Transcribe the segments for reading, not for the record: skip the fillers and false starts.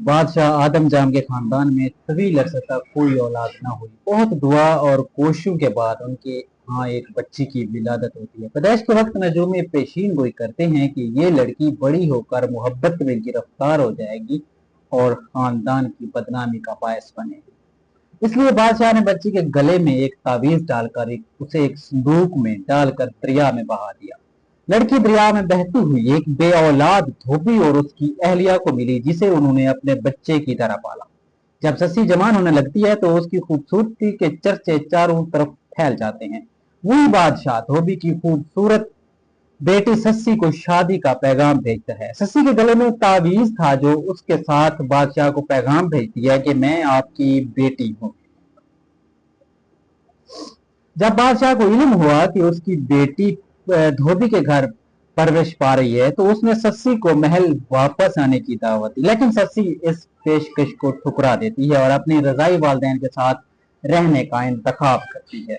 बादशाह आदम जाम के खानदान में तवील अरसे तक कोई औलाद न हुई। बहुत दुआ और कोशिशों के बाद उनके यहाँ एक बच्ची की विलादत होती है। पैदाइश के वक्त नजूम पेशीन गोई करते हैं कि ये लड़की बड़ी होकर मोहब्बत में गिरफ्तार हो जाएगी और खानदान की बदनामी का बायस बनेगी। इसलिए बादशाह ने बच्ची के गले में एक तावीज डालकर उसे एक संदूक में डालकर दरिया में बहा दिया। लड़की दरिया में बहती हुई एक बे औलाद धोबी और उसकी अहलिया को मिली, जिसे उन्होंने अपने बच्चे की तरह पाला। जब सस्सी जवान होने लगती है तो उसकी खूबसूरती के चर्चे चारों तरफ फैल जाते हैं। वही बादशाह धोबी की खूबसूरत बेटी सस्सी को शादी का पैगाम भेजता है। सस्सी के गले में तावीज था जो उसके साथ बादशाह को पैगाम भेजती है कि मैं आपकी बेटी हूँ। जब बादशाह को इल्म हुआ कि उसकी बेटी धोबी के घर परवरिश पा रही है तो उसने सस्सी को महल वापस आने की दावत दी, लेकिन सस्सी इस पेशकश को ठुकरा देती है और अपनी रजाई वालिदैन के साथ रहने का इंतखाब करती है।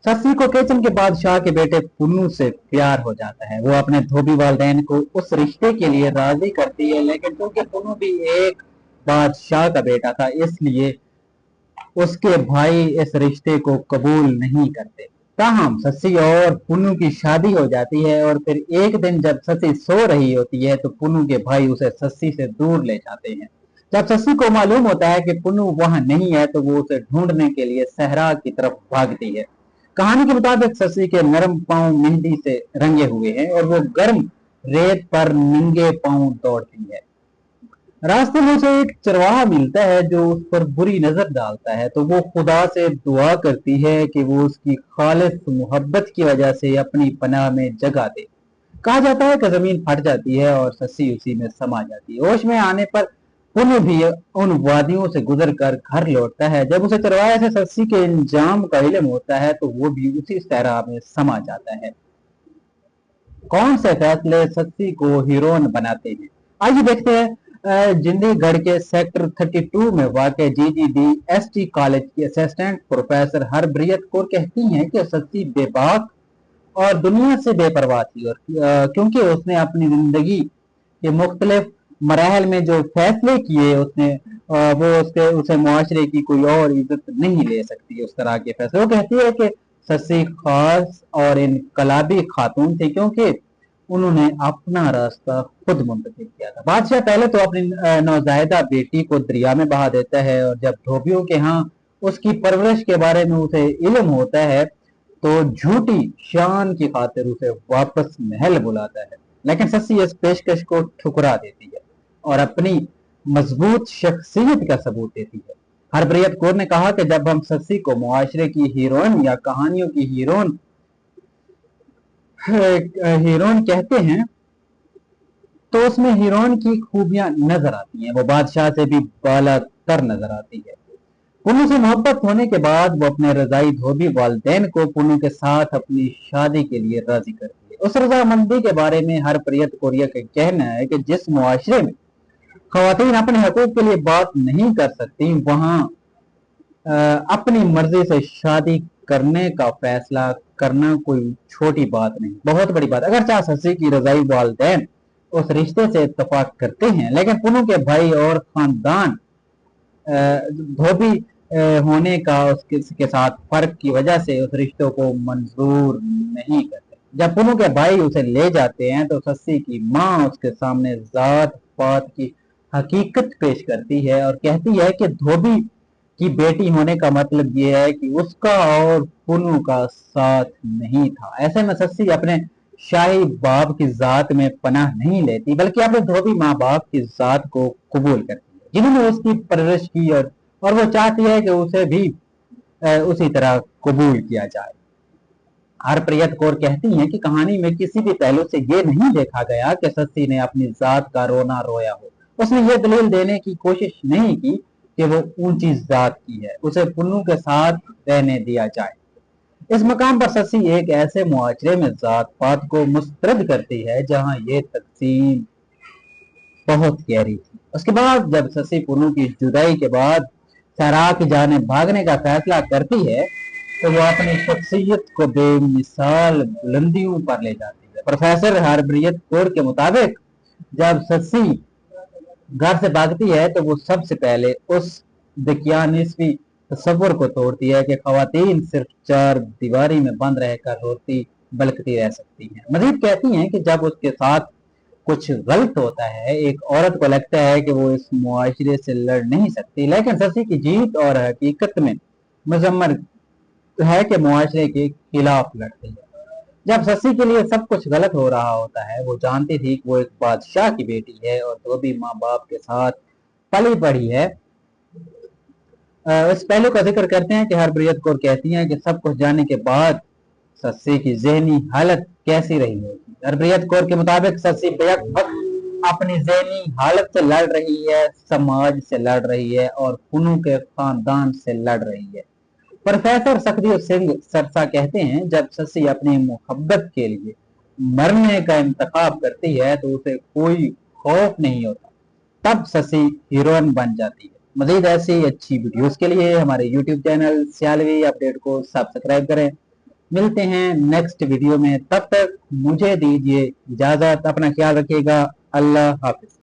सस्सी को केचन के बादशाह के बेटे पुन्नू से प्यार हो जाता है। वो अपने धोबी वालिदैन को उस रिश्ते के लिए राजी करती है, लेकिन क्योंकि पुन्नू भी एक बादशाह का बेटा था इसलिए उसके भाई इस रिश्ते को कबूल नहीं करते। ताहम सस्सी और पुन्नू की शादी हो जाती है और फिर एक दिन जब सस्सी सो रही होती है तो पुन्नू के भाई उसे सस्सी से दूर ले जाते हैं। जब सस्सी को मालूम होता है कि पुन्नू वहां नहीं है तो वो उसे ढूंढने के लिए सहरा की तरफ भागती है। कहानी के मुताबिक सस्सी के नरम पांव मेहंदी से रंगे हुए हैं और वो गर्म रेत पर नंगे पांव दौड़ती है। रास्ते में उसे एक चरवाहा मिलता है जो उस पर बुरी नजर डालता है, तो वो खुदा से दुआ करती है कि वो उसकी खालिस मोहब्बत की वजह से अपनी पनाह में जगह दे। कहा जाता है कि जमीन फट जाती है और सस्सी उसी में समा जाती है। होश में आने पर पुनः भी उन वादियों से गुजर कर घर लौटता है। जब उसे चरवाहे से सस्सी के इंजाम का इल्म होता है तो वो भी उसी सहरा में समा जाता है। कौन से फैसले सस्सी को हीरोइन बनाते हैं, आइए देखते हैं। जिंदीगढ़ के सेक्टर 32 में वाक़ GGD कॉलेज की असिस्टेंट प्रोफेसर हरब्रियत कौर कहती हैं कि सस्सी बेबाक और दुनिया से बेपरवाह थी, और क्योंकि उसने अपनी जिंदगी के मुख्तलिफ मराहल में जो फैसले किए उसने वो उसे मुआशरे की कोई और इज्जत नहीं ले सकती उस तरह के फैसले। वो कहती है कि सस्सी खास और इनकलाबी खातून थी क्योंकि उन्होंने अपना रास्ता खुद मुंतखब किया था। बादशाह पहले तो अपनी नौजायदा बेटी को दरिया में बहा देता है और जब धोबियों के यहाँ उसकी परवरिश के बारे में उसे इल्म होता है तो झूठी शान की खातिर उसे वापस महल बुलाता है, लेकिन सस्सी इस पेशकश को ठुकरा देती है और अपनी मजबूत शख्सियत का सबूत देती है। हरब्रियत कौर ने कहा कि जब हम सस्सी को मुआशरे की हीरोइन या कहानियों की हीरोइन कहते हैं तो उसमें हीरोइन की खूबियां नजर आती हैं। वो बादशाह से भी बालातर नजर आती है। पुन्नू से मोहब्बत होने के बाद वो अपने रजाई धोबी वालिदैन को पुन्नू के साथ अपनी शादी के लिए राजी करती है। उस रजामंदी के बारे में हरप्रियत कौर का कहना है कि जिस मुआशरे में खवातीन अपने हकूक के लिए बात नहीं कर सकती वहां अपनी मर्जी से शादी करने का फैसला करना कोई छोटी बात नहीं, बहुत बड़ी बात। अगर चाहे सस्सी की रजाई वालिदैन उस रिश्ते से इत्तेफाक करते हैं, लेकिन पुन्नू के भाई और खानदान धोबी होने का उसके साथ फर्क की वजह से उस रिश्तों को मंजूर नहीं करते। जब पुन्नू के भाई उसे ले जाते हैं तो सस्सी की माँ उसके सामने जात पात की हकीकत पेश करती है और कहती है कि धोबी की बेटी होने का मतलब यह है कि उसका और पुन्नू का साथ नहीं था। ऐसे में सस्सी अपने शाही बाप की जात में पनाह नहीं लेती बल्कि अपने धोबी माँ बाप की जात को कबूल करती है जिन्होंने उसकी परवरिश की, और वो चाहती है कि उसे भी उसी तरह कबूल किया जाए। हरप्रियत कौर कहती हैं कि कहानी में किसी भी पहलू से ये नहीं देखा गया कि सस्सी ने अपनी जात का रोना रोया हो। उसने ये दलील देने की कोशिश नहीं की कि वो ऊंची जात की है, उसे पुन्नू के साथ रहने दिया जाए। इस मकाम पर सस्सी एक ऐसे मुआशरे में जात पात को मुस्तरद करती है जहां ये तकसीम बहुत गहरी थी। उसके बाद जब सस्सी पुन्नू की जुदाई के बाद सहरा की जाने भागने का फैसला करती है तो वो अपनी शख्सियत को बेमिसाल बुलंदियों पर ले जाती है। प्रोफेसर हरप्रीत कौर के मुताबिक जब सस्सी घर से भागती है तो वो सबसे पहले उस दकियानस्वी तस्वुर को तोड़ती है कि खवातीन सिर्फ चार दीवारी में बंद रहकर रोती बलकती रह सकती हैं। मजीद कहती हैं कि जब उसके साथ कुछ गलत होता है, एक औरत को लगता है कि वो इस मुआशरे से लड़ नहीं सकती, लेकिन ससी की जीत और हकीकत में मुजम्मर है कि मुआशरे के खिलाफ लड़ती है। जब ससी के लिए सब कुछ गलत हो रहा होता है, वो जानती थी कि वो एक बादशाह की बेटी है और धोबी माँ बाप के साथ पली पड़ी है। इस पहलू का जिक्र करते हैं कि हरप्रीत कौर कहती हैं कि सब कुछ जानने के बाद सस्सी की ज़हनी हालत कैसी रही होगी। हरप्रीत कौर के मुताबिक सस्सी बेहद वक्त अपनी ज़हनी हालत से लड़ रही है, समाज से लड़ रही है और पुनू के खानदान से लड़ रही है। प्रोफेसर सखदेव सिंह सरसा कहते हैं जब सस्सी अपनी मोहब्बत के लिए मरने का इंतखाब करती है तो उसे कोई खौफ नहीं होता, तब सस्सी हीरोइन बन जाती है। मजीद ऐसी अच्छी वीडियोस के लिए हमारे यूट्यूब चैनल सियालवी अपडेट को सब्सक्राइब करें। मिलते हैं नेक्स्ट वीडियो में, तब तक मुझे दीजिए इजाजत। अपना ख्याल रखिएगा। अल्लाह हाफिज।